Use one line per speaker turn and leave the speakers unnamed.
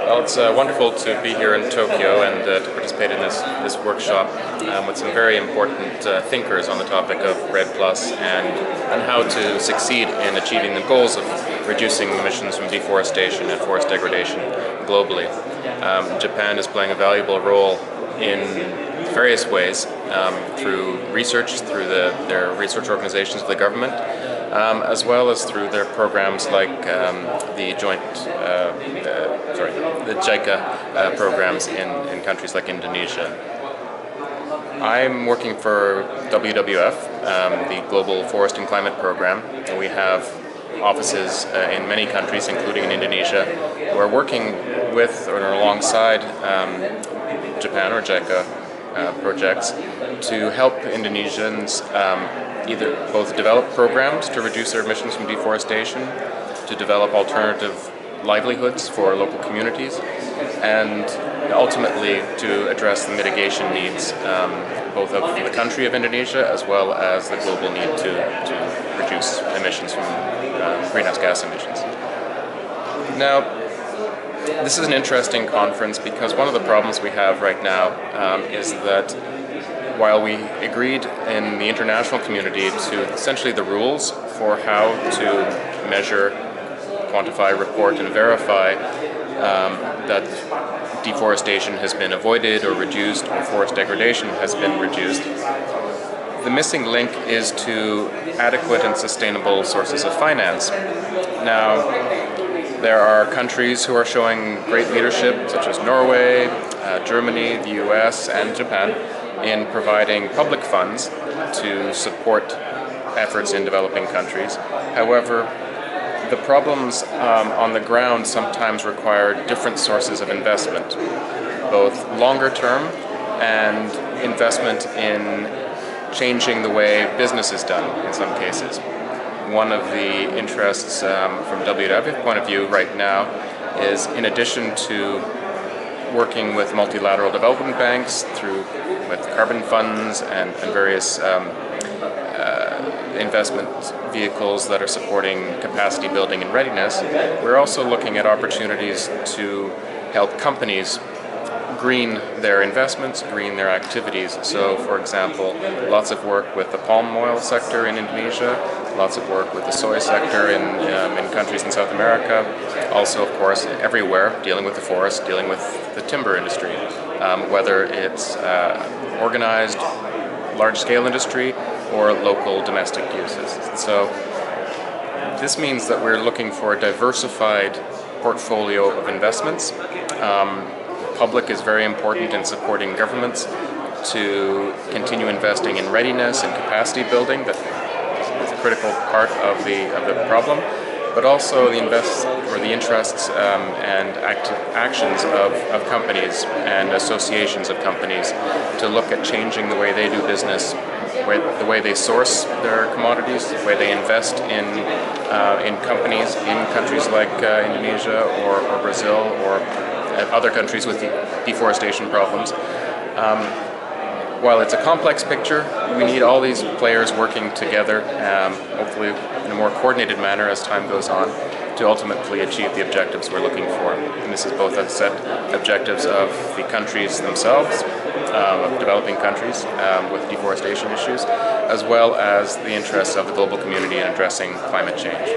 Well, it's wonderful to be here in Tokyo and to participate in this workshop with some very important thinkers on the topic of REDD Plus and how to succeed in achieving the goals of reducing emissions from deforestation and forest degradation globally. Japan is playing a valuable role in various ways through research, through their research organizations of the government, as well as through their programs like the JICA programs in countries like Indonesia. I'm working for WWF, the Global Forest and Climate Program, and we have offices in many countries, including in Indonesia. We're working with or alongside Japan or JICA projects to help Indonesians either both develop programs to reduce their emissions from deforestation, to develop alternative livelihoods for local communities, and ultimately to address the mitigation needs both of the country of Indonesia as well as the global need to reduce emissions from greenhouse gas emissions. Now, this is an interesting conference because one of the problems we have right now is that while we agreed in the international community to essentially the rules for how to measure, quantify, report, and verify that deforestation has been avoided or reduced or forest degradation has been reduced, the missing link is to adequate and sustainable sources of finance. Now, there are countries who are showing great leadership, such as Norway, Germany, the US, and Japan, in providing public funds to support efforts in developing countries. However, the problems on the ground sometimes require different sources of investment, both longer term and investment in changing the way business is done in some cases. One of the interests from WWF point of view right now is, in addition to working with multilateral development banks with carbon funds and various investment vehicles that are supporting capacity building and readiness, we're also looking at opportunities to help companies green their investments, green their activities. So, for example, lots of work with the palm oil sector in Indonesia, lots of work with the soy sector in countries in South America, also, of course, everywhere, dealing with the forest, dealing with the timber industry, whether it's organized large-scale industry or local domestic uses. So this means that we're looking for a diversified portfolio of investments. Public is very important in supporting governments to continue investing in readiness and capacity building. That is a critical part of the problem, but also the interests and actions of companies and associations of companies to look at changing the way they do business, the way they source their commodities, the way they invest in companies in countries like Indonesia or Brazil or other countries with deforestation problems. While it's a complex picture, we need all these players working together, hopefully in a more coordinated manner as time goes on, to ultimately achieve the objectives we're looking for. And this is both a set objectives of the countries themselves, of developing countries with deforestation issues, as well as the interests of the global community in addressing climate change.